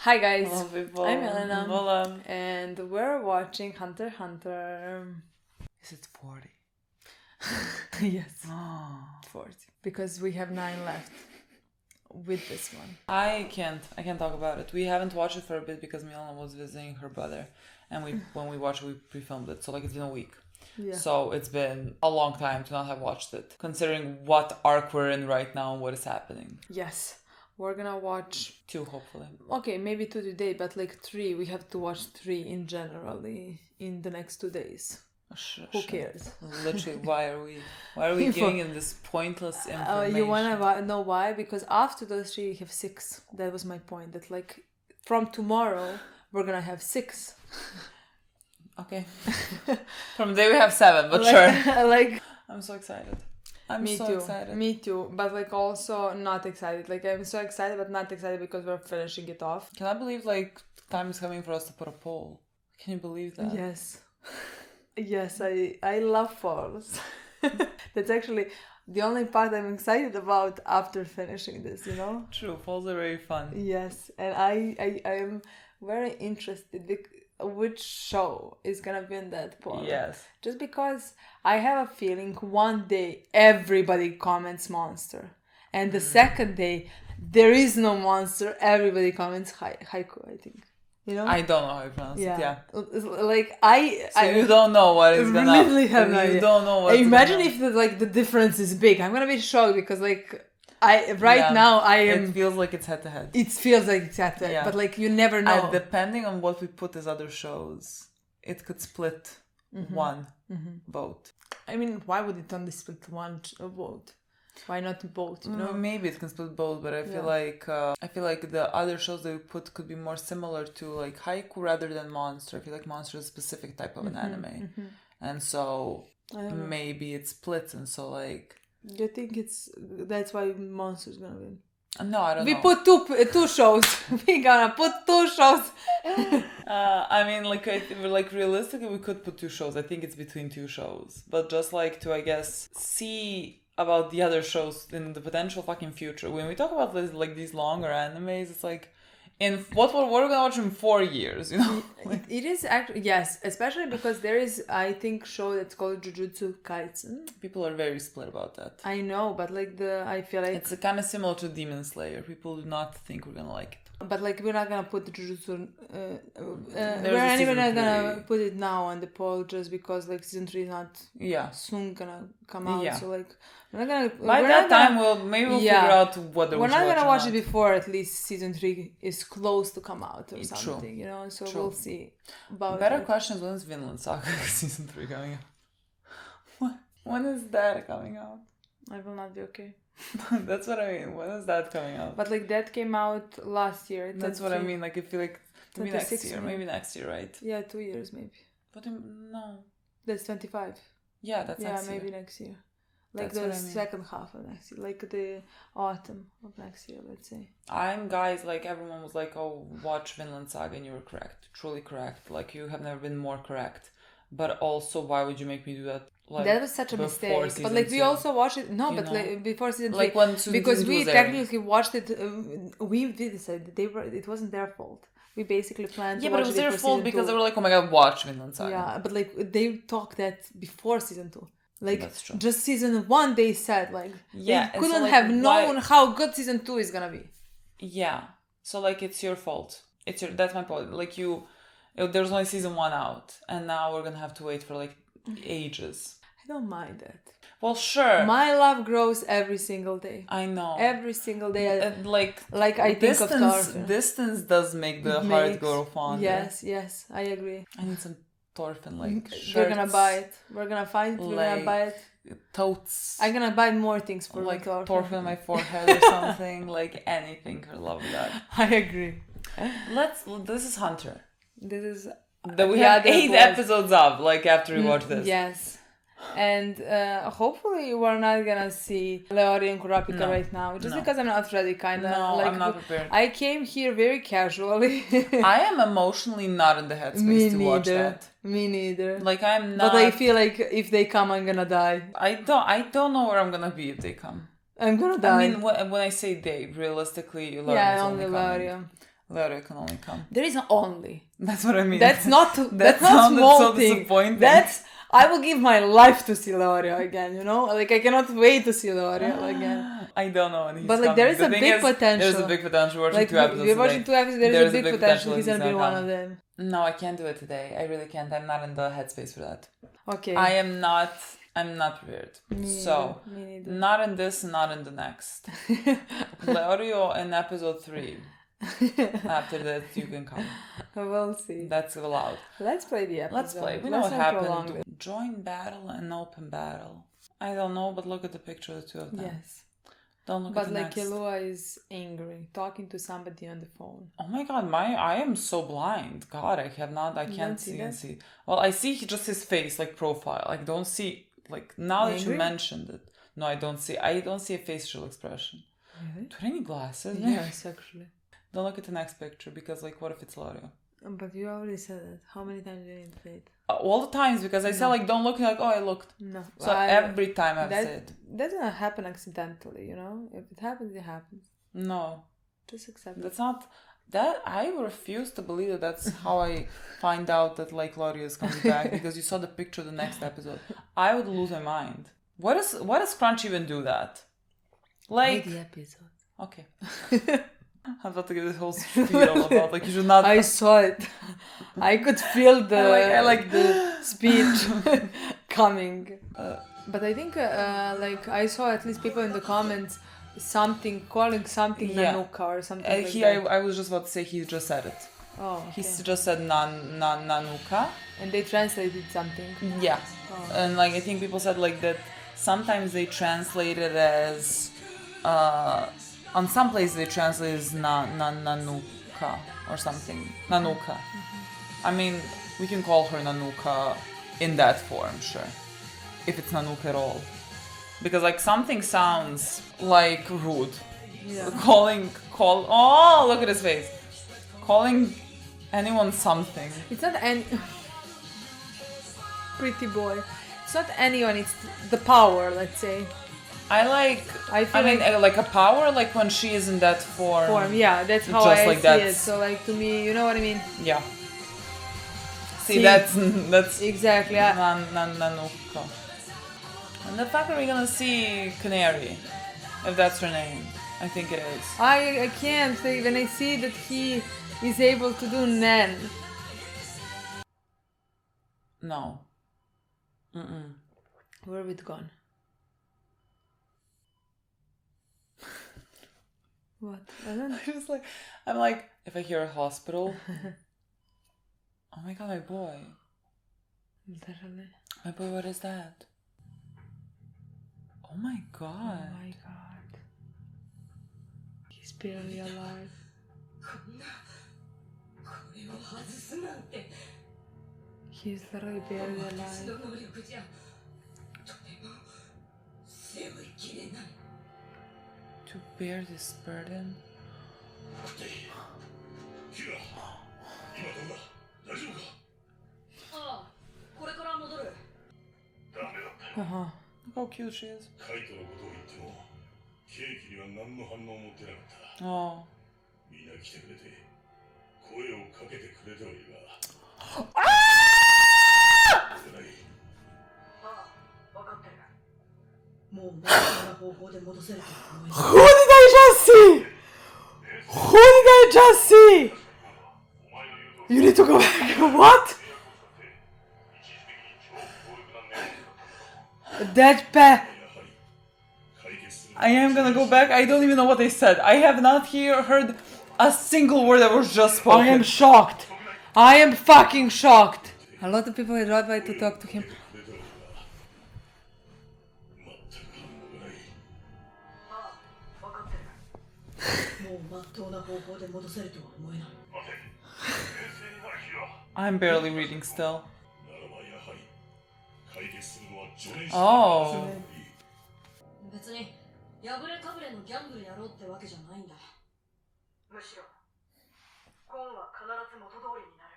Hi guys, Hello people. I'm Milena, Lola. and we're watching Hunter x Hunter. Is it 40? Yes, Oh. 40, because we have 9 left with this one. I can't talk about it. We haven't watched it for a bit because Milena was visiting her brother, and when we watched it, we pre-filmed it, so it's been a week. Yeah. So it's been a long time to not have watched it, considering what arc we're in right now and what is happening. Yes, we're gonna watch 2, hopefully. Okay, maybe 2 today, but 3. We have to watch 3 in generally in the next 2 days. Who cares? Literally, why are we giving him this pointless information? You wanna know why? Because after those 3, we have 6. That was my point. That from tomorrow we're gonna have 6. Okay. From today we have 7, but sure. I'm so excited. Excited. Me too. But also not excited. I'm so excited but not excited because we're finishing it off. Can I believe time is coming for us to put a poll? Can you believe that? Yes. Yes, I love polls. That's actually the only part I'm excited about after finishing this, True, polls are very fun. Yes, and I am very interested which show is gonna be in that poll. Yes. Just because I have a feeling one day everybody comments monster. And the second day there is no monster, everybody comments haiku, I think. I don't know how you pronounce it, yeah. You don't know what is gonna... Really have no idea. You don't know what... Imagine if the difference is big. I'm gonna be shocked because now I am... It feels like it's head-to-head. It feels like it's head-to-head, yeah. But you never know. And depending on what we put as other shows, it could split one vote. I mean, why would it only split one vote? Why not both? Maybe it can split both, but I feel like the other shows that we put could be more similar to haiku rather than monster. I feel like monster is a specific type of an anime, and so maybe it splits, and so Do you think that's why monster's gonna win? No, I don't know. We put two shows. We gonna put 2 shows. I mean, realistically, we could put 2 shows. I think it's between 2 shows, but just to, I guess, see about the other shows in the potential fucking future. When we talk about this, these longer animes, it's in what we're gonna watch in 4 years, It is actually, yes, especially because there is, I think, show that's called Jujutsu Kaisen. People are very split about that. I know, but I feel like it's kind of similar to Demon Slayer. People do not think we're gonna like it. But we're not gonna put the Jujutsu. We're not even gonna put it now on the poll just because season 3 is not soon gonna come out. Yeah. So we're not gonna. By that time, we'll figure out what we're not gonna watch it before at least season 3 is close to come out or something. True. So we'll see. About better question is, when is Vinland Saga season 3 coming out? When is that coming out? I will not be okay. That's what I mean. When is that coming out? But that came out last year. That's what I mean. I feel like maybe next year. Maybe next year, right? Yeah, 2 years maybe. But no. That's 25. Yeah, that's next year. Yeah, maybe next year. The second half of next year. The autumn of next year, let's say. Everyone was oh, watch Vinland Saga, and you were correct. Truly correct. You have never been more correct. But also, why would you make me do that? That was such a mistake. But we also watched it. No, but before season 3, because we technically watched it. We decided it wasn't their fault. We basically planned. Yeah, but it was their fault because they were oh my god, watch Vinland Saga. Yeah, but they talked that before season 2. That's true. Just season 1, they said yeah, they couldn't have known how good season 2 is gonna be. Yeah, so it's your fault. That's my point. There's only season 1 out, and now we're gonna have to wait for ages. I don't mind that. Well, sure. My love grows every single day. I know. Every single day. I think of Thorfinn. Distance does make the heart grow fonder. Yes, I agree. I need some Thorfinn shirts. We're gonna buy it. We're gonna find it. We're gonna buy it. Totes. I'm gonna buy more things for Thorfinn on my forehead or something. Anything. I love that. I agree. This is Hunter. This is that we have 8 episodes of after we watch this. Yes. And hopefully we're not gonna see Leori and Kurapika right now. Just because I'm not ready, kinda. No, I'm not prepared. I came here very casually. I am emotionally not in the headspace to watch that. Me neither. I'm not. But I feel if they come, I'm gonna die. I don't know where I'm gonna be if they come. I'm gonna die. I mean, when I say they, realistically, Leori is only coming. Leori. Gloria can only come. There is only. That's what I mean. That's not that not small so thing. disappointing. I will give my life to see L'Oreal again, you know? Like, I cannot wait to see L'Oreal again. I don't know when he's But, like, coming. there is The a thing big potential. There's a big potential. We're watching Like, 2 episodes we're watching today. 2 episodes, there is a big potential he's gonna be one of them. No, I can't do it today. I really can't. I'm not in the headspace for that. Okay. I'm not prepared. So, Me neither. not in this, not in the next. L'Oreal in episode 3. After that, you can come. We'll see. That's allowed. Let's play the episode. Let's play. We know what happened. Join battle and open battle. I don't know, but look at the picture of the two of them. Yes. Don't look but at the like next. Elua is angry, talking to somebody on the phone. Oh my god, I am so blind. God, I can't see. Well, I see just his face, like profile. I don't see, like, now angry? that you mentioned it. No, I don't see a facial expression. Really? Do you need glasses? Yes, actually. Don't look at the next picture, because, like, what if it's L'Oreal? But you already said it. How many times do you need to say it? All the times, because I said, like, don't look, like, oh, I looked. No. So every time I've said. That doesn't happen accidentally, you know? If it happens, it happens. No. Just accept it. That's not... That I refuse to believe that that's how I find out that, like, L'Oreal is coming back, because you saw the picture of the next episode. I would lose my mind. What does Crunch even do that? Like... The episode. Okay. I'm about to give this whole spiel about, like, you should not... I saw it. I could feel the I like the speech coming. But I think, like, I saw at least people in the comments calling something Nanuka or something like that. I was just about to say he just said it. Oh, okay. He just said Nanuka. And they translated something. Yeah. Oh. And, like, I think people said, like, that sometimes they translate it as... on some places they translate as Nanuka or something. Nanuka. Mm-hmm. I mean, we can call her Nanuka in that form, sure. If it's Nanuka at all. Because, like, something sounds, like, rude. Yeah. Oh, look at his face. Calling anyone something. It's not any... Pretty boy. It's not anyone, it's the power, let's say. I mean, like a power, like when she is in that form. Yeah, that's how just I like see that. it. So, like, to me, you know what I mean? Yeah. See, that's exactly. Nanuka. And the fact that we're gonna see Canary, if that's her name, I think it is. I can't say when I see that he is able to do Nan. No. Where have it gone? What? I'm like, if I hear a hospital. Oh my god, my boy. Literally. My boy, what is that? Oh my god. Oh my god. He's barely alive. He's literally barely alive. To bear this burden? Uh-huh. Look how cute she is. Oh. Who did I just see? You need to go back. What? That I am gonna go back. I don't even know what they said. I have not heard a single word that was just spoken. I am shocked. I am fucking shocked. A lot of people had tried to talk to him. I'm barely reading still. Oh. 別に破れかぶれのギャンブルやろうってわけじゃないんだ。むしろゴンは必ず元通りになる。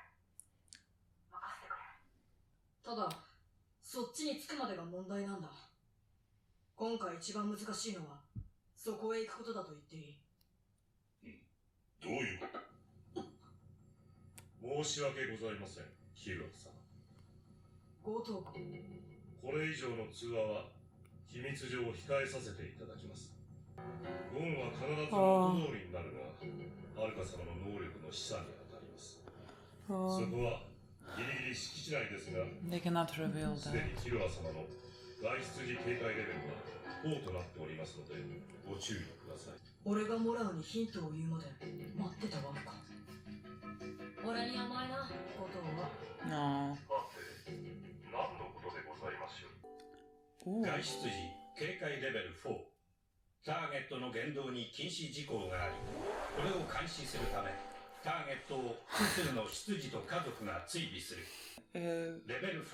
任せてくれ。ただそっちに着くまでが問題なんだ。今回一番難しいのはそこへ行くことだと言っていい。どういうこと？申し訳ございません、キルア様。強盗か。これ以上の通話は秘密上控えさせていただきます。ゴンは必ず元通りになるが、はるか様の能力の示唆に当たります。そこはギリギリ敷地内ですが、 They cannot reveal すで that. にキルア様の外出時警戒レベルは4となっておりますので、ご注意ください。俺がモラウにヒントを言うまで待ってたわけか。俺に甘いな、ことは。No. さて、何のことでございましょう。 Ooh. 外出時警戒レベル4、ターゲットの言動に禁止事項があり、これを監視するためターゲットを複数の出自と家族が追尾する。レベル5、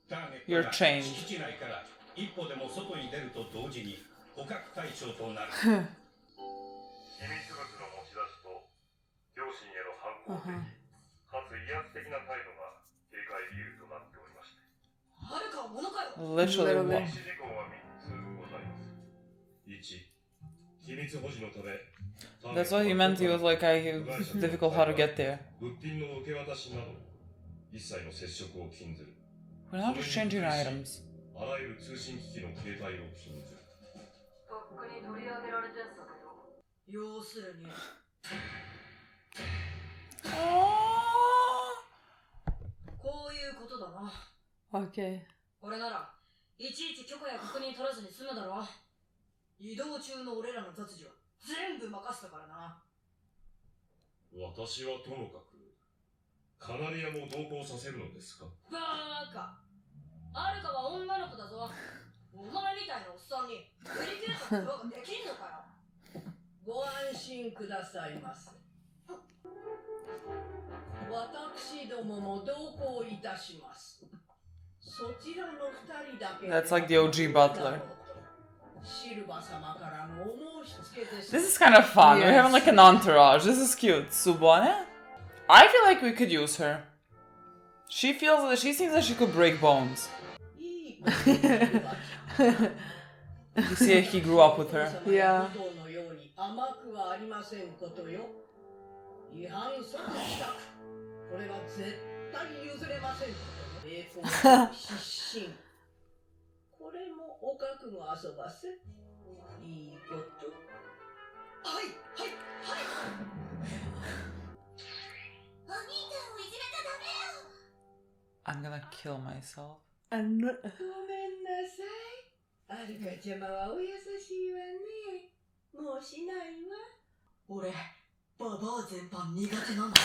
ターゲット You're が chained. 敷地内から一歩でも外に出ると同時に捕獲対象となる。秘密物の持ち出しと両親への反抗的、かつ威圧的な態度が警戒理由となっておりまして、はるかはものかよ。 Literally. Literally. 禁止事項は3つございます。1、秘密保持のため That's what he meant. He was like, it was difficult how to get there. 物品の受け渡しなど一切の接触を禁ずる。 We're not just changing items. あらゆる通信機器の携帯を禁ずる。とっくに取り上げられてんさけど。要するに。こういうことだな。Okay. これならいちいち許可や確認取らずに済むだろ。移動中の俺らの雑事は全部任せたからな。私はともかくカナリアも同行させるのですか。バーカ。アルカは女の子だぞ。お前みたいなおっさんにデリケートなことができんのかよ。ご安心くださいませ。私どもも同行いたします。そちらの二人だけ。 That's like the OG butler. シルバ様からのお申し付けです。 This is kind of fun. We're Yes. having like an entourage. This is cute. Subone? I feel like we could use her. She seems like she could break bones. いいことシルバちゃん。 You see, he grew up with her. Yeah. のように甘くはありませんことよ。違反即帰宅。これは絶対譲れませんことよ。栄光失神。これもお覚悟遊ばせ。いいこと。はい、はい、はい。お兄ちゃんをいじめちゃダメよ。 I'm gonna kill myself. And ごめんなさい。アルカちゃまはお優しいわね。もうしないわ。俺、ババア全般苦手なんだ。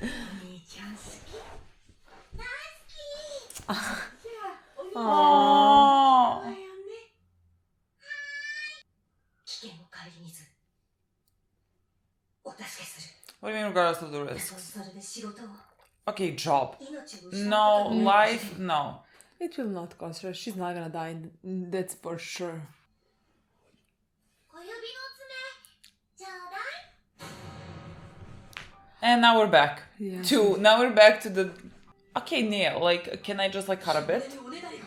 お兄ちゃん好き。大好き。じゃあ、お兄ちゃん Aww. だよね。危険を顧みず、お助けする。 What do you mean, regardless of the だと risks? それで仕事を、 Okay, job. 命を失う No, ことに life, no. it will not cost her. She's not gonna die. That's for sure. 小指の爪、ちょうだい。 And now we're back. Yeah. Now we're back to the... Okay, Neil, like, can I just, like, cut a 俺 bit? におねだりが。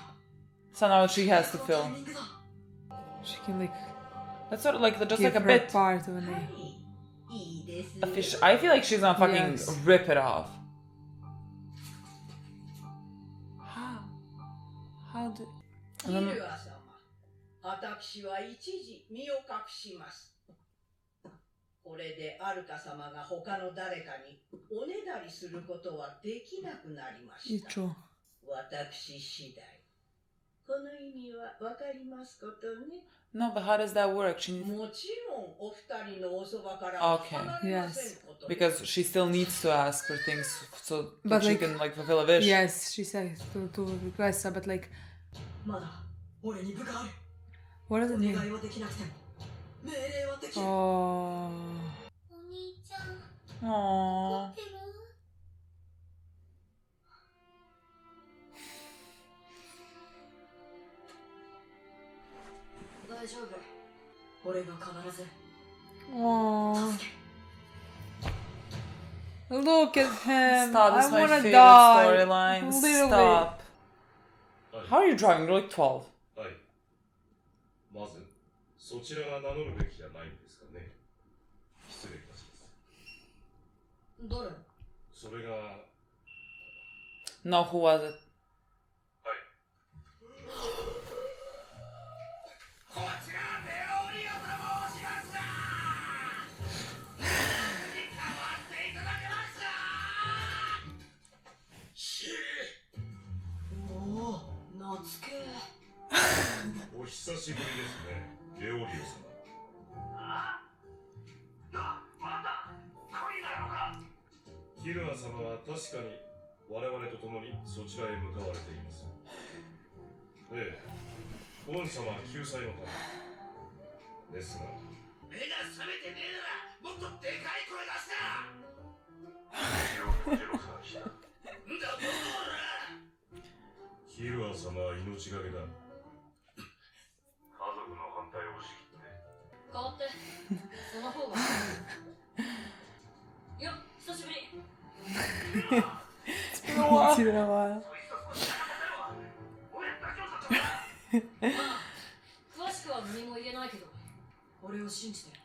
So now she has to タ fill. イミングだ。 She can like That's sort of like, just give like a her bit. part of は an い。いいですよ。 Official. I feel like she's gonna fucking Yes. rip it off. How do... キルア様、私は一時身を隠します。これでアルカ様が他の誰かにおねだりすることはできなくなりました。 True. 私次第。この意味はわかりますことね。 No, but how does that work? She needs... もちろんお二人のおそばから Okay. 離れませんことよ。 Because she still needs to ask for things so But, she like- can, like, fulfill a wish. Yes, she said to request, but like, まだ、俺に部下ある。 what does お it 願 mean? いはできなくても、命令はできる。 Oh. お兄ちゃん、 Aww. 怒ってる？大丈夫。俺が必ず Oh. 助け。 Look at him. Stop, this I is my wanna favorite die. storyline. Literally. Stop. はい、 How are you driving? You're like 12. はい。まず、そちらが名乗るべきじゃないんですかね。失礼いたします。No, who was it? こちらレオリオと申しますがに代わっていただけますかしおお懐けお久しぶりですね、レオリオ様。また恋なのかキルア様は確かに我々と共にそちらへ向かわれています。ええ、ゴン様救済のためですが、目が覚めてねえならもっとでかい声出すなんだボーラキルア様は命がけだ。家族の反対を押し切って変わってその方がよっ久しぶり It's been a while. 詳しくは何も言えないけど俺を信じて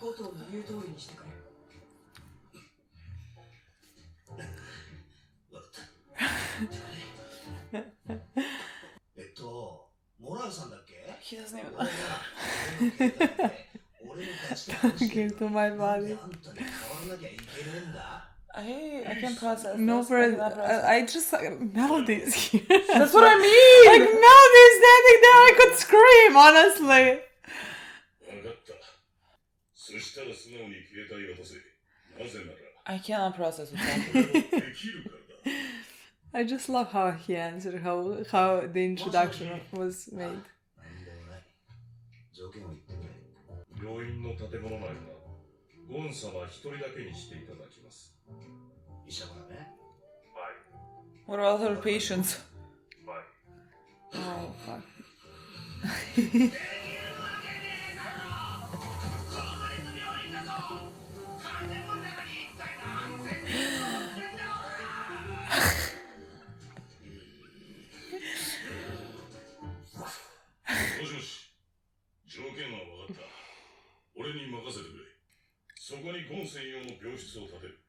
ゴトーの言う通りにしてくれモランさんだっけ He doesn't even. 俺の勝ちと Give to my なん body. であんたに変わらなきゃいけねえんだ I can't process. No, this. for I cannot process. I just melodies here. That's what I mean. Like melodies standing there, I could scream. Honestly, 分かった。そしたら素直に携帯渡せ。なぜなら I cannot process what's happening. できるからだ。 I just love how he answered, how the introduction was made. なんでもない条件を言ってくれ病院の建物内はゴン様一人だけにしていただきます。医者からね What about other patients? Oh fuck. もしもし、条件は分かった。俺に任せてくれ。そこにゴン専用の病室を建てる。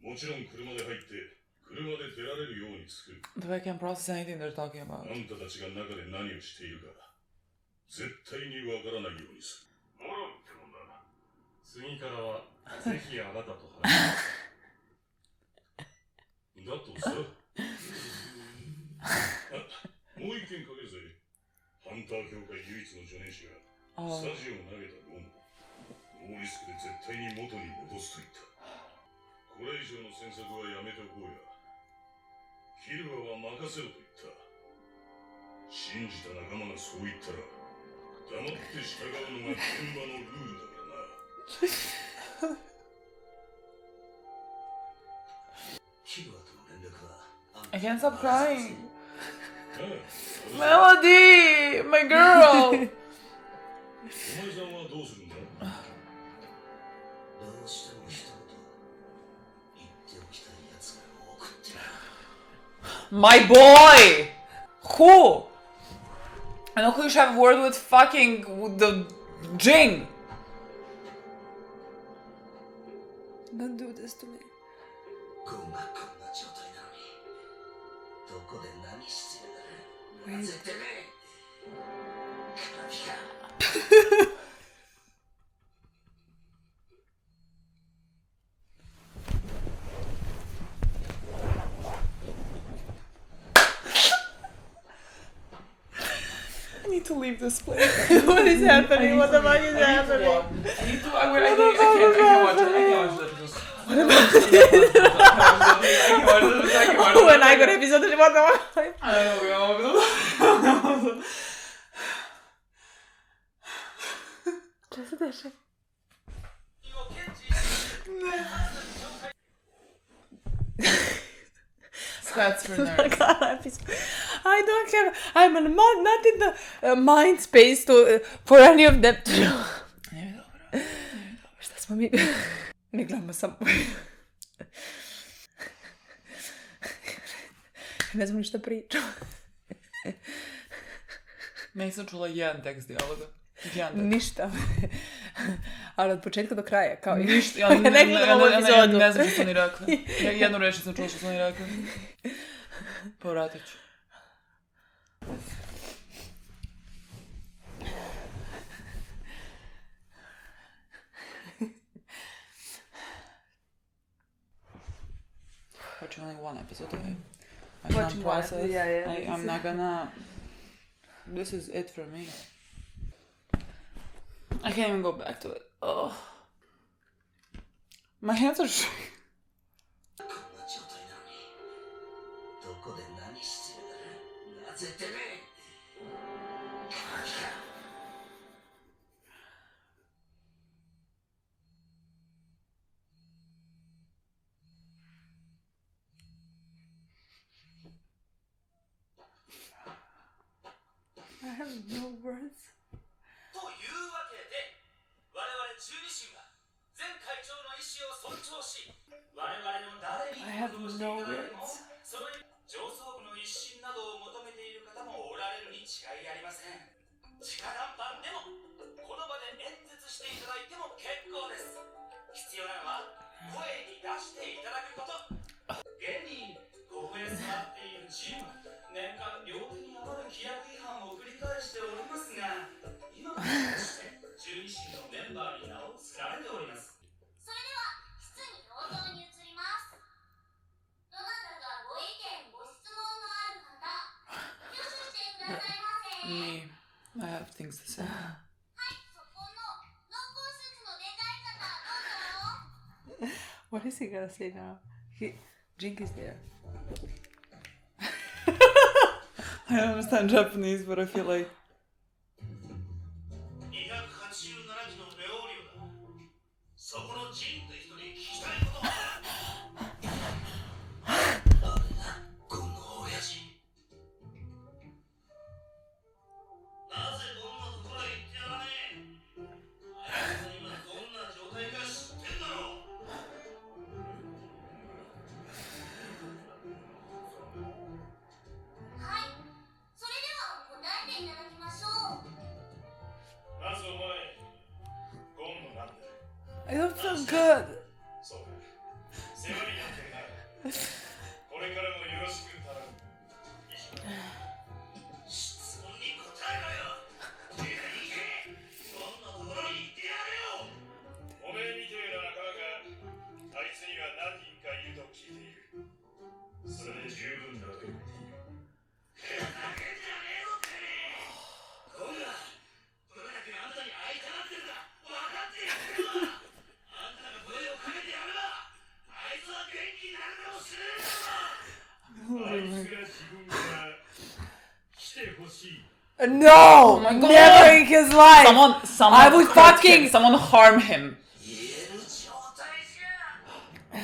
もちろん車で入って車で出られるように作る。 But I can't process anything they're talking about. あんたたちが中で何をしているか絶対に分からないようにする。もろってもんだ。次からはぜひあなたと話す。だとさ。もう一件かけるぜ。ハンター協会唯一の助念師がスタジオを投げたゴム。ノーリスクで絶対に元に戻すと言った。これ以上の詮索はやめておこうや。キルアは任せろと言った。信じた仲間がそう言ったら黙って従うのが現場のルールだからな。キルアとの連絡は I can't stop crying. ああ Melody, my girl. お前さんはどうするんだ。どうしても一言言っておきたいやつが多くって My boy. Who? I know who you should have word with fucking the Jing. Don't do this to me. ゴンがこんな状態なのにどこで何してるんだなぜてめえカラピカ I need to leave this place. What is happening? What the fuck is happening? I need to. I can't watch it. I can't watch it. Oh, and I got episode de what the fuck? Just deixa. That's for nerds. I don't care. I'm not in the mind space for any of them to know. Šta smo mi? Ne gledamo samo. Ne znam ništa pričam. Nisam čula jedan tekst dijaloga. Ništa. Ali od početka do kraja, kao i Ništa, ja ne gledam ovu epizodu. Ne znam što su oni rekli. Jednu reč sam čula što su oni rekli. Povratit ću. Watching only one episode today. I can't Watching one process. episode, yeah. I'm not gonna. This is it for me. I can't even go back to it. Oh, my hands are shaking. こんな状態なのにどこで何してるんだなぜてめえ I have no words. というわけで我々十二神は前会長の意思を尊重し我々の誰に I have 行動してい no ただいても words. その上層部の一心などを求めている方もおられるに違いありません直談判でもこの場で演説していただいても結構です必要なのは声に出していただくこと現にここへ座っているチーム年間両手に余る規約違反を繰り返しておりますが今もして十二神のメンバーに名を連ねておりますそれでは質疑応答に移ります。どなたかご意見ご質問のある方、挙手してくださいませ。 Me, I have things to say. はい、そこの濃厚スーツのでかい方どうぞ。 What is he gonna say now? Jink is there. I don't understand Japanese, but I feel like 287機のレオリオだそこのジンって人に聞きたいことはあれだゴンの親父なぜこんなところへ行ってやらねえあいつは今どんな状態か知ってんだろうはい、それでは答えていただきましょう。まずお前ゴンのなんだ I don't feel good. そうか世話になってるなこれからもよろしく頼む以上質問に答えろよ手がいけゴンのところに行ってやれよおめえみてえな仲間があいつには何人かいると聞いているそれで十分だと言っているふざけんじゃねえぞてめえゴンがブラ君あんたに会いたがってるんだ分かってやってるわあんたが声をかけてやればあいつは元気になるかもしれねえだろあいつが自分から来てほしい No! my God. Never in his life! someone I would hurt fucking- him. Someone harm him. 言える状態じゃこんな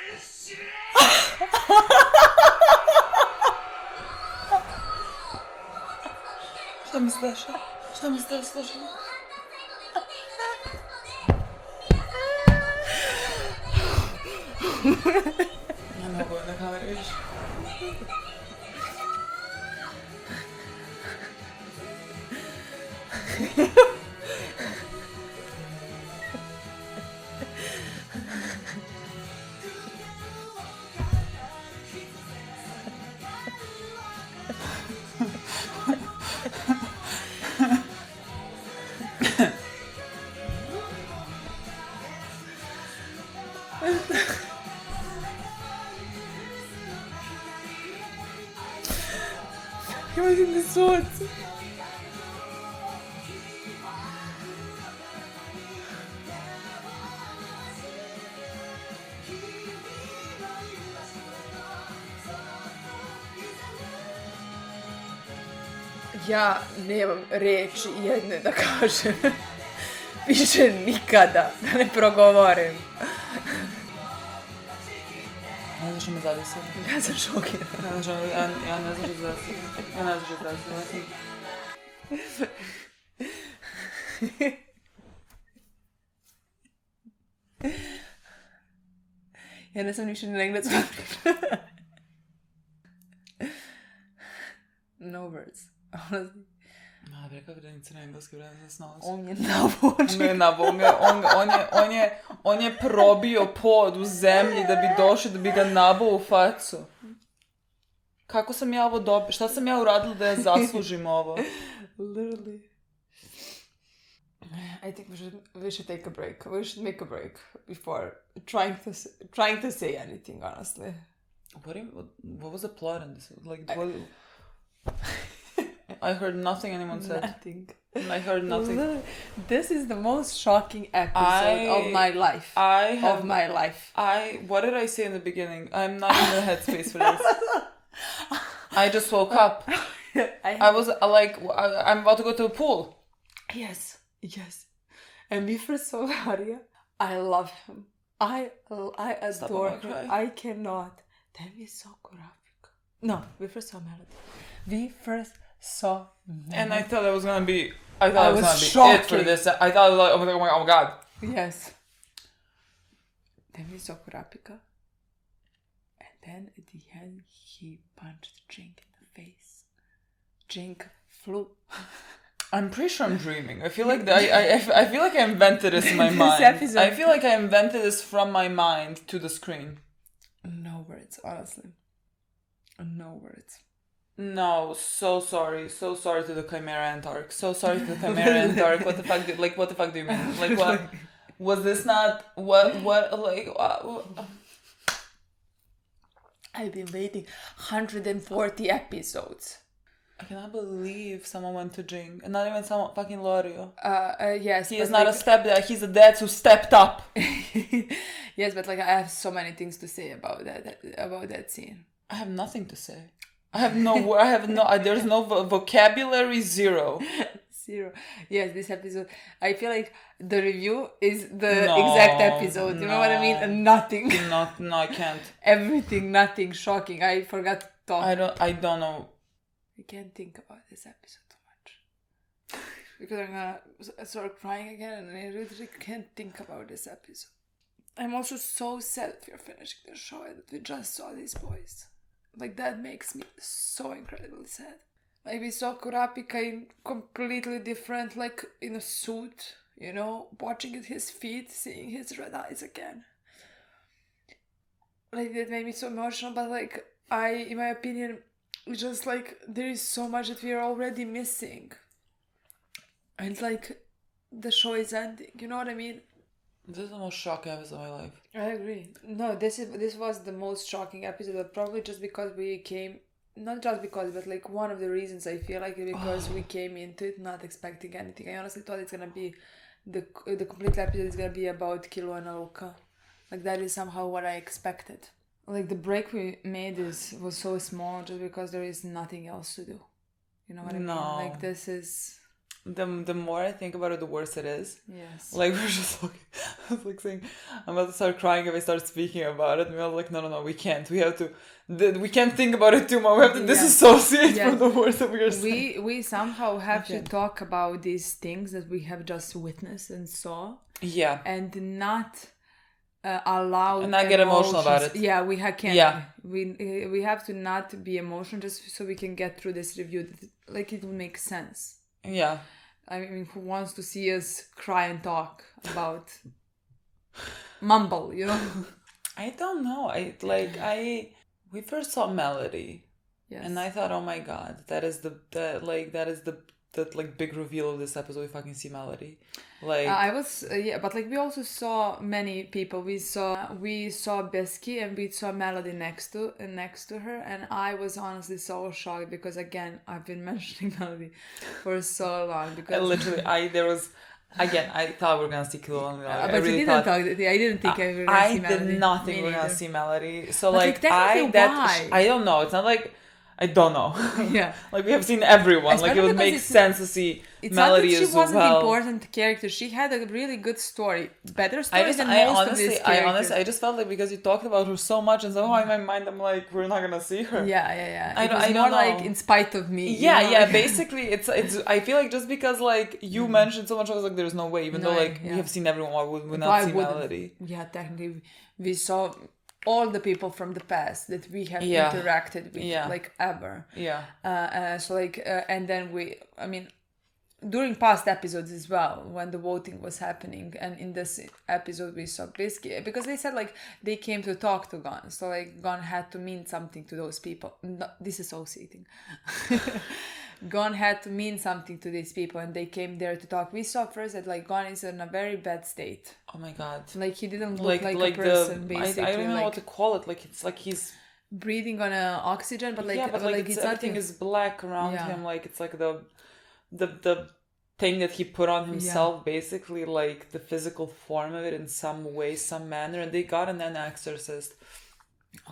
それ知れ Что мы слышим? Что мы слышим? 反対サイドで見ていただけますので、皆様 Я могу на камеру видишь? He was in the suit. Ja nemam reči jedne da kažem. Više nikada da ne progovorim. Ne znaš što me zadesi. Ja sam šokirana. Ja ne znam što se desi. Ja ne znam što se desi. Ja ne znam više ni na engleskom. No words. Honestly. Rekao bi da nic na engleski vreme se snalazi. On je navođen. Ne nabom, on je probio pod u zemlji da bi došao, da bi ga nabao u facu. Kako sam ja ovo dobila? Šta sam ja uradila da ja zaslužim ovo? Literally. I think we should take a break. We should make a break before trying to say anything, honestly. What was the plot in this? Like, what... I heard nothing anyone said. Nothing. I heard nothing. Literally, this is the most shocking episode of my life. What did I say in the beginning? I'm not in the headspace for this. I just woke up. I was I'm about to go to the pool. Yes. And we first saw Arya. I love him. I adore him. I cannot. Then we saw Kurapika. No, we first saw Melody. We first saw Melody. And I thought it was gonna be. I thought it was gonna shocking. be it for this. I thought like, oh my god. Yes. Then we saw Kurapika. And then at the end, he punched Jink in the face. Jink flew. I'm pretty sure I'm dreaming. I feel like I feel like I invented this in my mind. Episode. I feel like I invented this from my mind to the screen. No words, honestly. No words. No, so sorry to the Chimera Antark. So sorry to the Chimera Antark. What the fuck do you mean? Like what? Was this not what like? I've been waiting 140 episodes. I cannot believe someone went to Jing. And not even someone fucking Lorio. Yes. He is not a stepdad, he's a dad who stepped up. Yes, but like I have so many things to say about that scene. I have nothing to say. There's no vocabulary, zero. Yes, this episode, I feel like the review is the exact episode. You know what I mean? And nothing. No, I can't. Everything, nothing shocking. I forgot to talk. I don't know. I can't think about this episode too much. Because I'm gonna start crying again and I really can't think about this episode. I'm also so sad that we're finishing the show and that we just saw these boys. Like, that makes me so incredibly sad. Like, we saw Kurapika in completely different, like, in a suit, you know, watching at his feet, seeing his red eyes again. Like, that made me so emotional, but, like, in my opinion, just, like, there is so much that we are already missing. And, like, the show is ending, you know what I mean? This is the most shocking episode of my life. I agree. No, this was the most shocking episode, but probably just because we came, not just because, but like one of the reasons I feel like it because we came into it not expecting anything. I honestly thought it's gonna be the complete episode is gonna be about Kilo and Aluka. Like, that is somehow what I expected. Like, the break we made was so small just because there is nothing else to do. You know what I mean? Like, this is... The more I think about it, the worse it is. Yes. Like, we're just like, I was like saying, I'm about to start crying if I start speaking about it. And we were like, no, we can't. We have to, we can't think about it too much. We have to disassociate from the words that we are saying. We somehow have to talk about these things that we have just witnessed and saw. Yeah. And not allow... And not get emotional about it. Yeah, we can't. Yeah. We have to not be emotional just so we can get through this review. Like, it will make sense. Yeah. I mean, who wants to see us cry and talk about mumble, you know? I don't know. We first saw Melody. Yes. And I thought, oh my god, that is the big reveal of this episode. We fucking see Melody. Like, but like we also saw many people. We saw Beski and we saw Melody next to her, and I was honestly so shocked because, again, I've been mentioning Melody for so long because I thought we were gonna see Kilo and Melody. But I didn't think we were gonna see Melody. I did not think we were gonna see Melody. So but like why? I don't know. It's not like I don't know. Yeah. Like we have seen everyone. Like it Especially would make because sense to see It's not that Melody she as wasn't well. important character. She had a really good story, better I story just, than I most honestly, of these I characters. honestly, I just felt like because you talked about her so much, and somehow in my mind, I'm like, we're not gonna see her. Yeah. I It don't- was I more don't like know. in spite of me. Yeah, you know? yeah. Like- Basically, it's. I feel like just because like you mentioned so much, I was like, there's no way. Even No, though like yeah. we have seen everyone, why would we not Why see wouldn't- Melody? Yeah, technically, we saw all the people from the past that we have Yeah. interacted with, Yeah. like ever. Yeah. And then during past episodes as well, when the voting was happening, and in this episode we saw basically because they said like they came to talk to Gon, so like Gon had to mean something to those people. No, disassociating. Gon had to mean something to these people, and they came there to talk. We saw first that like Gon is in a very bad state. Oh my god. Like he didn't look like a person. Basically, I don't even know like what to call it. Like it's like he's breathing on oxygen, but like yeah, but like it's everything nothing. is black around Yeah. him. Like it's like the thing that he put on himself, basically like the physical form of it in some way, some manner. And they got an exorcist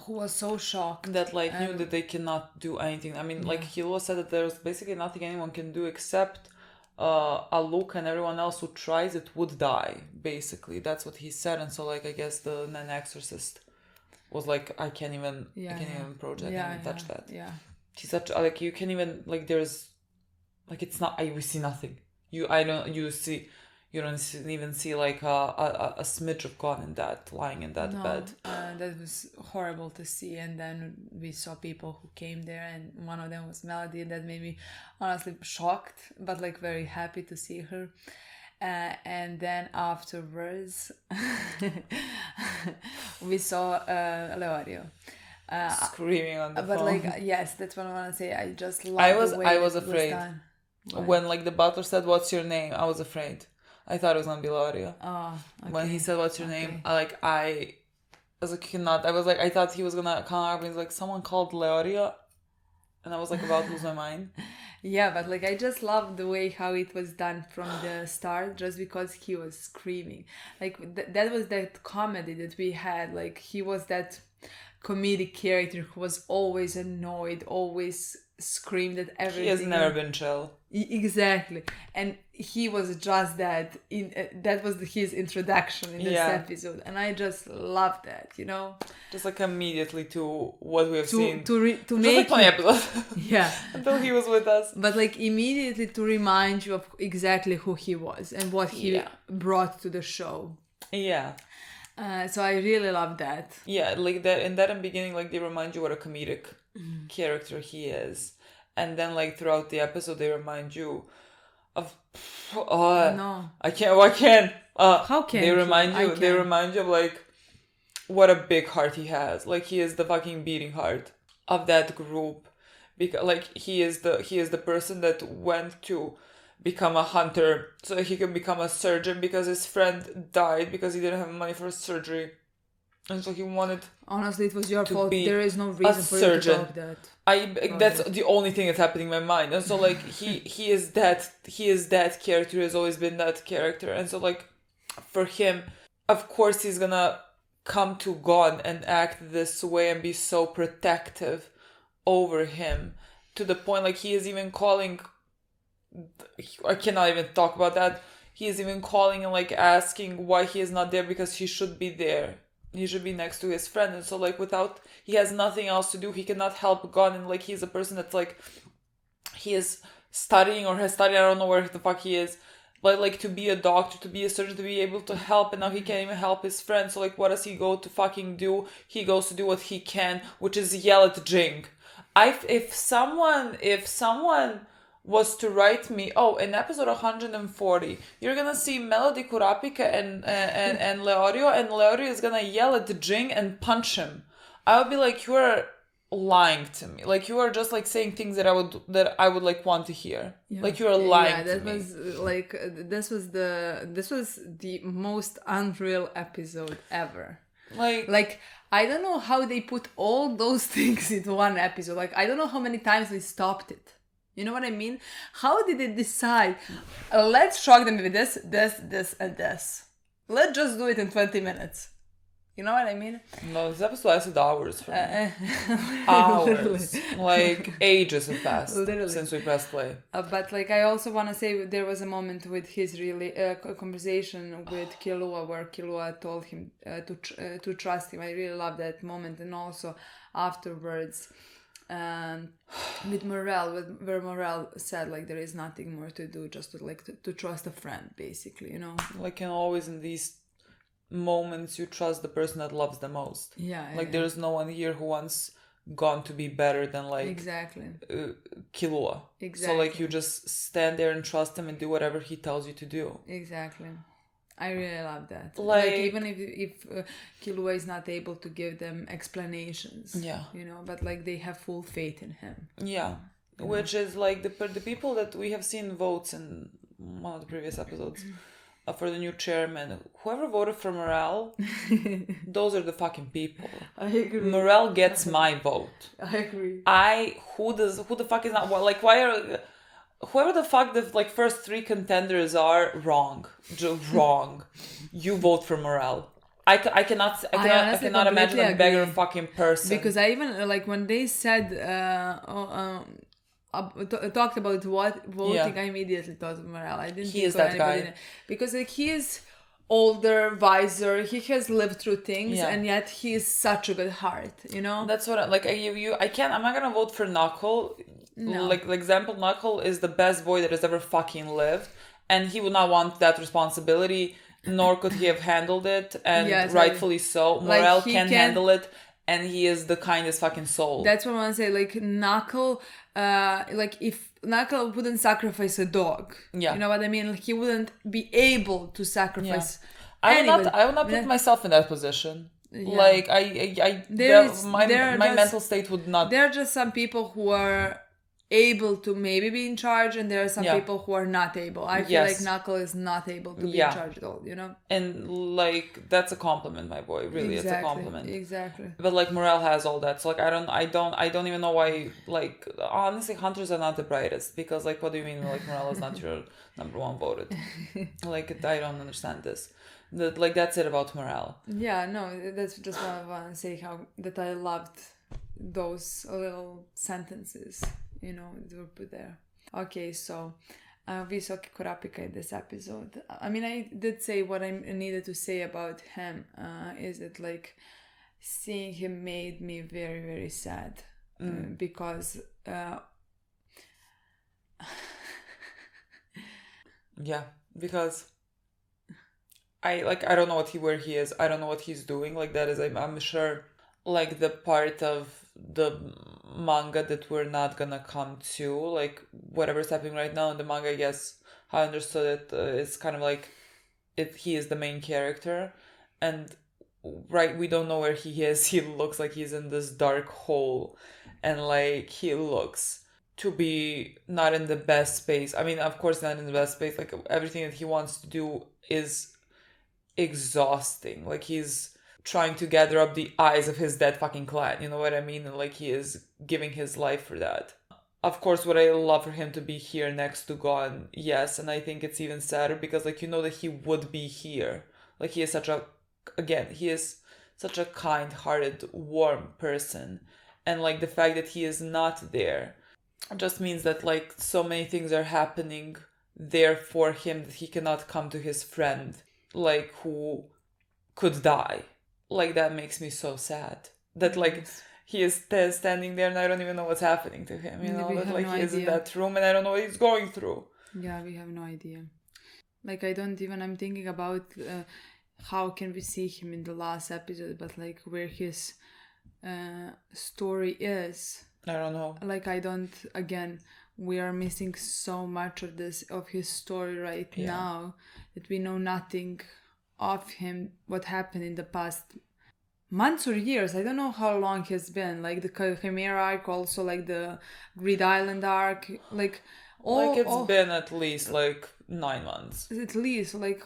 Who was so shocked. that like knew that they cannot do anything. I mean, like Hilo said that there's basically nothing anyone can do except Aluk, and everyone else who tries it would die. Basically, that's what he said. And so like I guess the Nan Exorcist was like, I can't even approach that, I can't even touch that. Yeah. He's such like you can't even like there's like it's not we see nothing. You don't even see like a smidge of God in that lying in that bed. That was horrible to see. And then we saw people who came there, and one of them was Melody. That made me honestly shocked, but like very happy to see her. And then afterwards, we saw Leorio. Screaming on the But phone. like yes, that's what I want to say. I just love I the was way afraid. done. When like the butler said, "What's your name?" I was afraid. I thought it was gonna be Leorio. Oh, okay. When he said, "What's your name?" I was like, "Cannot." I was like, I thought he was gonna come up and he's like, "Someone called Leorio," and I was like about to lose my mind. Yeah, but like I just love the way how it was done from the start, just because he was screaming. Like that was that comedy that we had. Like he was that comedic character who was always annoyed, always screamed at everything. He has never been chill. Exactly, and he was just that. That was his introduction in this episode, and I just loved that. You know, Just like immediately to what we have seen. to Just make like 20 episodes. yeah. Until he was with us. But like immediately to remind you of exactly who he was and what he brought to the show. Yeah. So I really love that. Yeah, like that in that beginning, like they remind you what a comedic character he is. And then like throughout the episode they remind you of No. I can't How can they you? remind I you they can. remind you of like what a big heart he has. Like he is the fucking beating heart of that group. Because like he is the person that went to become a hunter so he can become a surgeon because his friend died because he didn't have money for surgery. And so he wanted Honestly, it was your to fault. be There is no reason for you to surgeon. talk that. That's the only thing that's happening in my mind. And so like he is that character, has always been that character. And so like for him, of course he's gonna come to God and act this way and be so protective over him to the point like he is even calling, I cannot even talk about that. He is even calling and like asking why he is not there because he should be there. He should be next to his friend. And so like he has nothing else to do. He cannot help God. And like he's a person that's like, he is studying or has studied, I don't know where the fuck he is. But like to be a doctor, to be a surgeon, to be able to help, and now he can't even help his friend. So like what does he go to fucking do? He goes to do what he can, which is yell at Jing. If someone was to write me, in episode 140, you're gonna see Melody Kurapika and Leorio, and Leorio is gonna yell at Jing and punch him. I would be like, you are lying to me. Like you are just like saying things that I would like want to hear. Yeah. Like you are lying to me. This was the most unreal episode ever. Like I don't know how they put all those things into one episode. Like I don't know how many times we stopped it. You know what I mean? How did they decide? Let's shock them with this, and this. Let's just do it in 20 minutes. You know what I mean? No, this episode lasted hours for me. Literally. Hours. Like, ages have passed Literally. since we pressed play. But like I also want to say there was a moment with his conversation with Killua where Killua told him to trust him. I really love that moment, and also afterwards with Morel, where Morel said like there is nothing more to do, just to trust a friend, basically, you know. Like, and always in these moments you trust the person that loves the most. Yeah. Like there's no one here who wants gone to be better than like exactly. Killua. Exactly. So like you just stand there and trust him and do whatever he tells you to do. Exactly. I really love that. Like even if Killua is not able to give them explanations, yeah, you know, but like they have full faith in him. Yeah, which is like the people that we have seen votes in one of the previous episodes for the new chairman. Whoever voted for Morel, those are the fucking people. I agree. Morel gets my vote. I agree. Who the fuck is not like why are. Whoever the fuck the like first three contenders are, wrong. Wrong. You vote for Morel. I cannot imagine a beggar fucking person. Because I even like when they said talked about voting, I immediately thought of Morel. I didn't. He think is that guy because like he is older, wiser. He has lived through things, and yet he is such a good heart. You know. That's what I can't. I'm not gonna vote for Knuckle. No. Like example, Knuckle is the best boy that has ever fucking lived, and he would not want that responsibility, nor could he have handled it, and rightfully so. Morel can handle it, and he is the kindest fucking soul. That's what I want to say. Like Knuckle, like if Knuckle wouldn't sacrifice a dog, you know what I mean? Like he wouldn't be able to sacrifice. Yeah. I would not put myself in that position. Yeah. Like my mental state would not. There are just some people who are able to maybe be in charge, and there are some people who are not able. I feel like Knuckle is not able to be in charge at all, you know? And like that's a compliment, my boy. Really, it's a compliment. Exactly. But like Morel has all that. So like I don't even know why, like honestly hunters are not the brightest, because like what do you mean like Morel is not your number one voted? Like I don't understand this. Like that's it about Morel. Yeah, no, that's just what I want to say, that I loved those little sentences, you know, that were put there. Okay, so Visoki Kurapika in this episode. I mean, I did say what I needed to say about him, is that like seeing him made me very, very sad, because yeah, because I don't know where he is. I don't know what he's doing. Like that is, I'm sure like the part of the manga that we're not gonna come to, like whatever's happening right now in the manga, I guess how I understood it, it's kind of like he is the main character, and we don't know where he is. He looks like he's in this dark hole, and like he looks to be not in the best space. I mean, of course not in the best space. Like everything that he wants to do is exhausting. Like he's trying to gather up the eyes of his dead fucking clan, you know what I mean? And like he is giving his life for that. Of course, would I love for him to be here next to Gon? Yes, and I think it's even sadder because like you know that he would be here. Like he is such a kind-hearted, warm person, and like the fact that he is not there just means that like so many things are happening there for him that he cannot come to his friend, like who could die. Like that makes me so sad that like he is standing there and I don't even know what's happening to him, you know, that like he is in that room and I don't know what he's going through. Yeah, we have no idea. Like I'm thinking about how can we see him in the last episode, but like where his story is, I don't know. Like we are missing so much of his story right now that we know nothing of him, what happened in the past months or years. I don't know how long it's been, like the Chimera arc, also like the Greed Island arc, like it's been at least like 9 months. At least like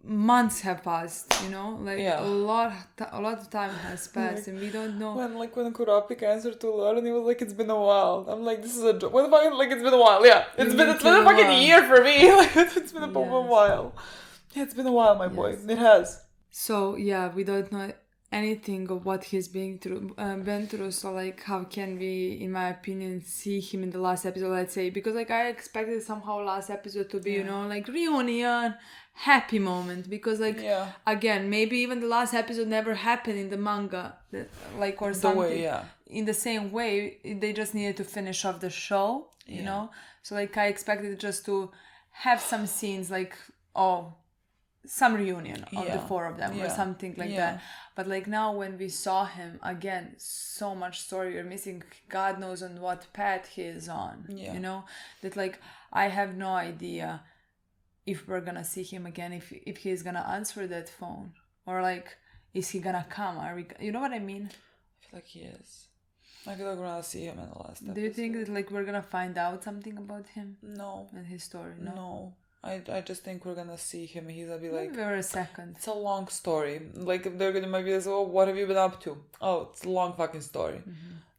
months have passed, you know, like a lot of time has passed, and we don't know. When Kurapika answered to Lauren, he was like, "It's been a while." I'm like, "This is a joke." What the fuck? Like it's been a while. Yeah, it's been a fucking year for me. Like it's been a while. Yeah, it's been a while, my boy. It has. So yeah, we don't know anything of what he's been through. So like, how can we, in my opinion, see him in the last episode? Let's say, because like I expected somehow last episode to be, you know, like reunion, happy moment. Because like again, maybe even the last episode never happened in the manga, like or something. The way, in the same way, they just needed to finish off the show, you know. So like I expected just to have some scenes like some reunion of the four of them or something like that. But like now when we saw him again, so much story we're missing. God knows on what path he is on. You know, that like I have no idea if we're gonna see him again, if he's gonna answer that phone, or like is he gonna come? Are we? You know what I mean? I feel like he is. I feel like we're gonna see him in the last episode. Do you think that like we're gonna find out something about him? No. And his story? No. I just think we're gonna see him. He's gonna be like, maybe for a second. It's a long story. Like they're gonna maybe say, "Oh, what have you been up to?" Oh, it's a long fucking story.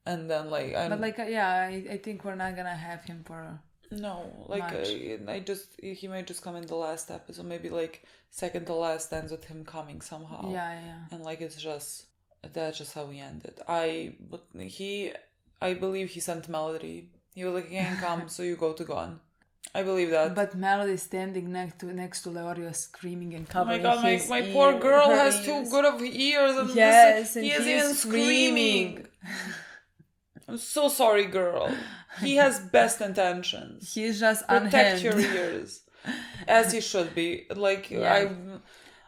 And then like, but like I think we're not gonna have him for. No, like he might just come in the last episode. Maybe like second to last ends with him coming somehow. Yeah. And like that's just how we ended. I believe he sent Melody. He was like, "You can't come, so you go to Gon." I believe that. But Melody standing next to Leorio screaming and covering oh my god, my poor girl has too good of ears. And and he is even screaming. I'm so sorry, girl. He has best intentions. He's just protect your ears, as he should be. Like I've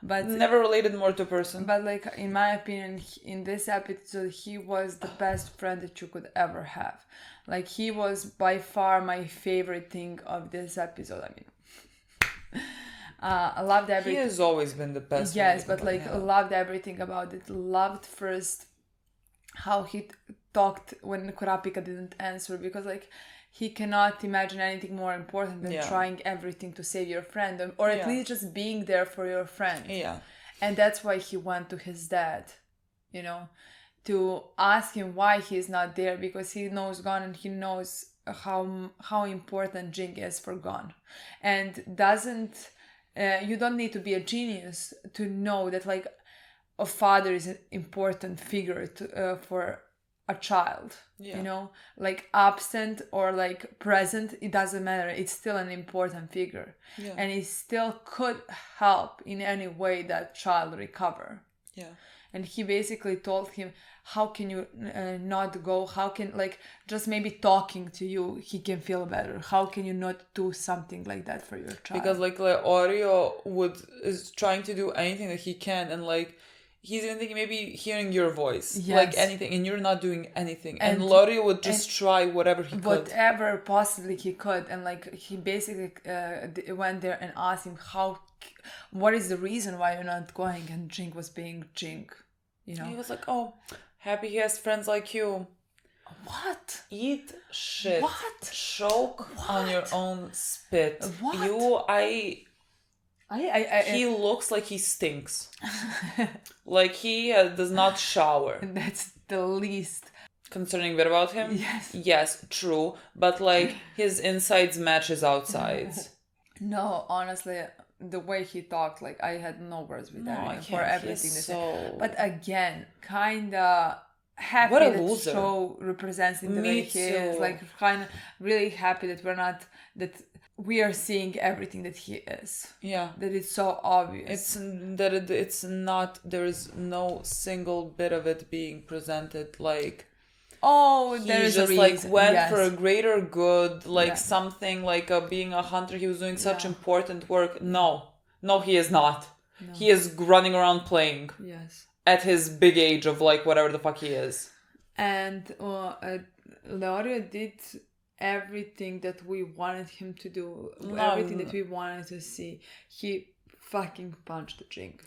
never related more to a person. But like in my opinion, in this episode, he was the best friend that you could ever have. Like he was by far my favorite thing of this episode. I mean, I loved everything. He has always been the best. Yes, but like loved everything about it. Loved first how he talked when Kurapika didn't answer, because like he cannot imagine anything more important than trying everything to save your friend, or at least just being there for your friend. Yeah. And that's why he went to his dad, you know, to ask him why he's not there, because he knows Gon and he knows how important Jing is for Gon. And you don't need to be a genius to know that like a father is an important figure for a child, you know, like absent or like present, it doesn't matter. It's still an important figure, and it still could help in any way that child recover. And he basically told him, how can you not go? How can, like, just maybe talking to you, he can feel better. How can you not do something like that for your child? Because like Oreo is trying to do anything that he can, and like he's even thinking maybe hearing your voice, like anything, and you're not doing anything. And Lorio would just try whatever he could. Whatever possibly he could. And like he basically went there and asked him, what is the reason why you're not going? And Jing was being Jing, you know. He was like, oh, happy he has friends like you. What? Eat shit. What? Choke on your own spit. What? He looks like he stinks. Like he does not shower. That's the least concerning bit about him. Yes, true. But like his insides match his outsides. No, honestly, the way he talked, like I had no words with him for everything. But again, kinda happy what a that loser. Show represents him the way he is. Like kind of really happy that we are seeing everything that he is. Yeah. That it's so obvious. It's not, there is no single bit of it being presented like, oh, there's just a like reason. went for a greater good, like something like being a hunter. He was doing such important work. No, he is not. No. He is running around playing. Yes. At his big age of like whatever the fuck he is. And Leorio did everything that we wanted him to do, everything that we wanted to see. He fucking punched Jing.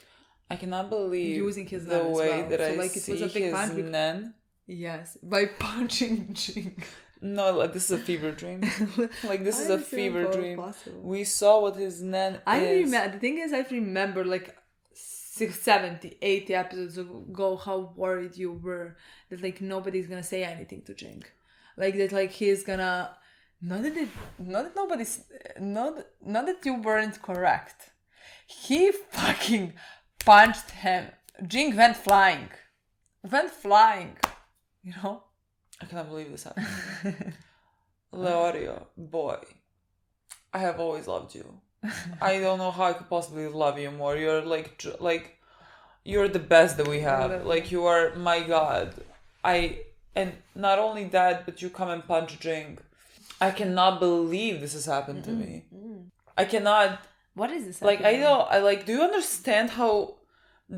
I cannot believe using his the way that so I like it see was a big his punch. nen. Yes, by punching Jing. No, like, this is a fever dream. Like this is a fever dream. Possible. We saw what his nen is. The thing is, I remember like 70, 80 episodes ago how worried you were that like nobody's gonna say anything to Jing. Like that, like he's gonna not that you weren't correct. He fucking punched him. Jing went flying. went flying. You know? I cannot believe this happened. Leorio, boy, I have always loved you. I don't know how I could possibly love you more. You're like you're the best that we have. Like, you are my god. And not only that, but you come and punch Jing. I cannot believe this has happened to me. I cannot. What is this? Like, do you understand how...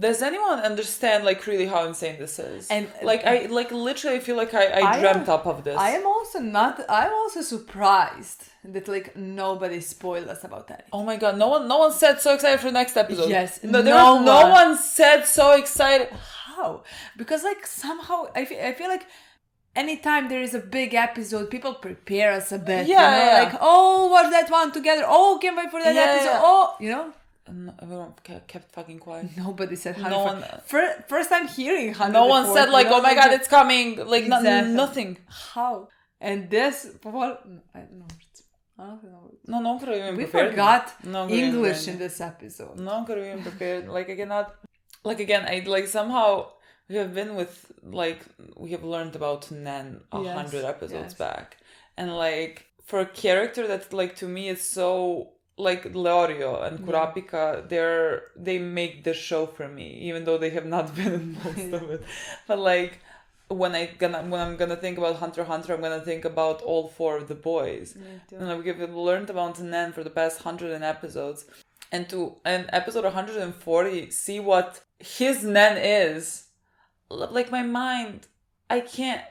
Does anyone understand, like, really how insane this is? And like, I literally feel like I dreamt up of this. I'm also surprised that, like, nobody spoiled us about that. Oh my god, no one said so excited for the next episode. Yes, no one said so excited. How? Because, like, somehow I feel like anytime there is a big episode, people prepare us a bit. Yeah. Like, oh, watch that one together. Oh, can't wait for that episode. Yeah. Oh, you know. And everyone kept fucking quiet. Nobody said 100%. No one. First time hearing 100. No one said, like, oh my god, it's coming. Like, Exactly. nothing. How? And this, what? I don't know. I don't know. No one could have even We prepared. forgot No one could have even English prepared. in this episode. No one could have even prepared. Like, I cannot. Like, again, I like somehow we have been with, like, we have learned about Nen 100 episodes back, and like, for a character that, like, to me is so, like, Leorio and Kurapika, they make the show for me, even though they have not been in most of it. But like, when I'm gonna think about Hunter x Hunter, I'm gonna think about all 4 of the boys. And like, we've learned about Nen for the past 100 episodes, and to episode 140 see what his Nen is. Like, my mind, I can't.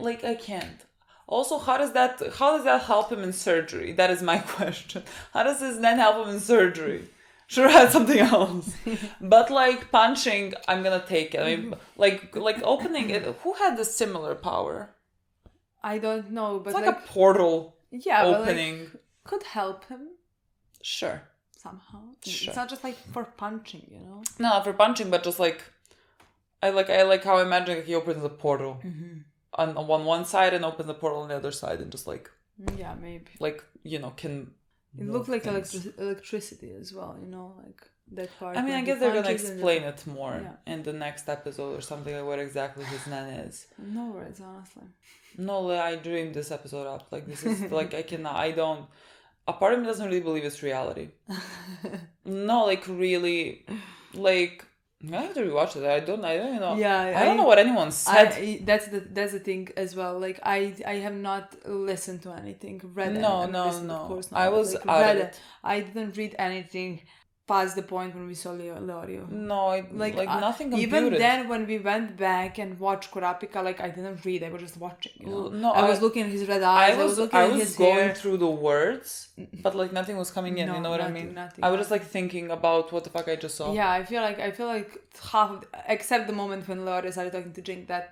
Also, how does that help him in surgery? That is my question. How does his Nen help him in surgery? Should have had something else. But like, punching, I'm gonna take it. I mean, like opening it. Who had the similar power? I don't know, but It's like a portal opening. but, like, could help him Sure. somehow. Sure. It's not just like for punching, you know. No, not for punching, but just like, I like how I imagine, like, he opens a portal on one side and opens the portal on the other side, and just like, Yeah, maybe. like, you know, can. It looked like electricity as well, you know, like that part. I mean, I when guess he they're gonna punches and explain it more Yeah. in the next episode or something, like what exactly his Nen is. No words, honestly. No, I dreamed this episode up. Like, this is like, I don't. A part of me doesn't really believe it's reality. No, like, really, like, I have to rewatch it. I don't even know. Yeah, I don't know what anyone said. That's the thing as well. Like, I have not listened to anything, read No, anything. no, listened, no. Of course not, I but, was like, out of read it. I didn't read anything past the point when we saw Leorio. No, like nothing computed. Even then, when we went back and watched Kurapika, like, I didn't read. I was just watching. You know? No, I was looking at his red eyes. I was looking at his going hair. through the words, but like nothing was coming in. No, you know what I nothing, mean? nothing. I was just like thinking about what the fuck I just saw. Yeah, I feel like half of except the moment when Leorio started talking to Jing, that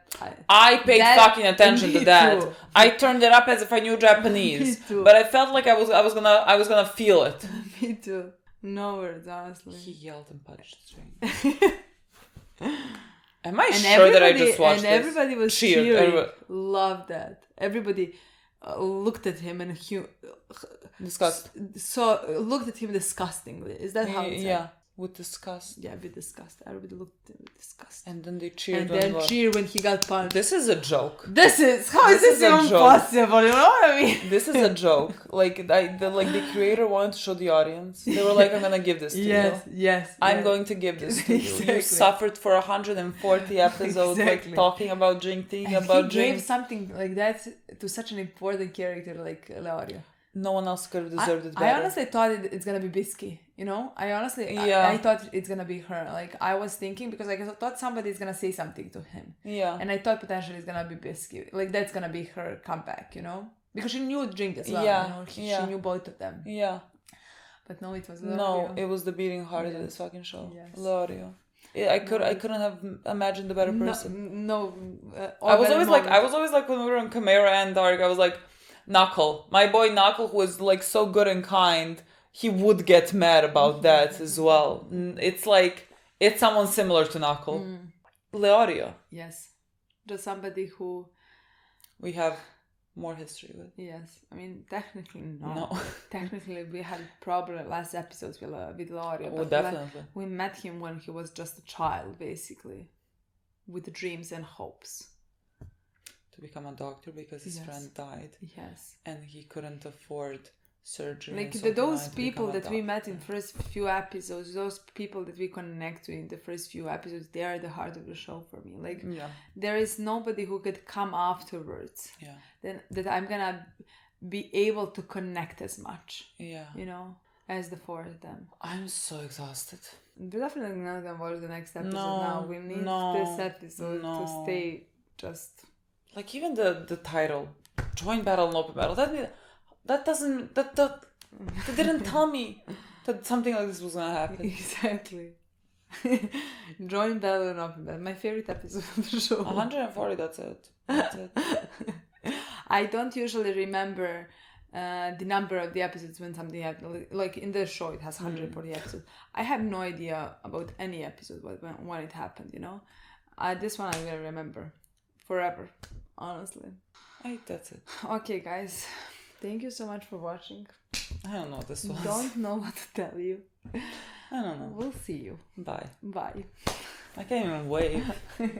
I paid fucking attention to me that. too. I turned it up as if I knew Japanese, Me too. but I felt like I was gonna feel it. Me too. No words, honestly. He yelled and punched the string. Am I sure that I just watched and everybody was Cheered. cheering. Everybody- Loved that. Everybody looked at him and Disgust. looked at him disgustingly. Is that how it's Yeah, with disgust. Yeah, with disgust. Everybody looked at him with disgust. And then they cheered. And then cheer when he got punched. This is a joke. How is this is a even joke. possible? You know what I mean? This is a joke. Like, the creator wanted to show the audience. They were like, I'm gonna give this to you. Yes. I'm going to give this to you. You Exactly. suffered for 140 episodes, Exactly. like, talking about Jing, thinking about He Jing. gave something like that to such an important character like Leorio. No one else could have deserved it better. I honestly thought it's gonna be Bisky. You know, Yeah. I thought it's gonna be her. Like, I was thinking because I thought somebody's gonna say something to him, Yeah. and I thought potentially it's gonna be Bisky. Like, that's gonna be her comeback. You know, because she knew Jing as well. Yeah, You know, yeah. she knew both of them. Yeah. But no, it was No, Leorio. it was the beating heart of Yes. this fucking show. Yes. Leorio. I couldn't have imagined a better person. No. I was always like when we were in Chimera and Dark, I was like, Knuckle. My boy Knuckle, who was like so good and kind, he would get mad about that as well. It's like, it's someone similar to Knuckle. Leorio. Yes, just somebody who. We have more history with. Yes, I mean, technically no. No. Technically, we had problem last episodes with Leorio. Oh, but definitely. we met him when he was just a child, basically. with dreams and hopes. To become a doctor because his friend died. Yes. And he couldn't afford surgery. Like and so those he wanted to people become a that we met doctor. in first few episodes, those people that we connect to in the first few episodes, they are the heart of the show for me. Like there is nobody who could come afterwards. Yeah. Then that I'm gonna be able to connect as much. Yeah. You know, as the four of them. I'm so exhausted. We're definitely not gonna watch the next episode No, now. We need this episode to stay just like even the title, join battle, no battle. That didn't tell me that something like this was gonna happen. Exactly. Join battle and open battle. My favorite episode of the show. 140. That's it. That's it. I don't usually remember the number of the episodes when something happened. Like in the show, it has 140 episodes. I have no idea about any episode when it happened. You know, this one I'm gonna remember forever. Honestly. That's it. Okay, guys. Thank you so much for watching. I don't know what this was. Don't know what to tell you. I don't know. We'll see you. Bye. Bye. I can't even wave.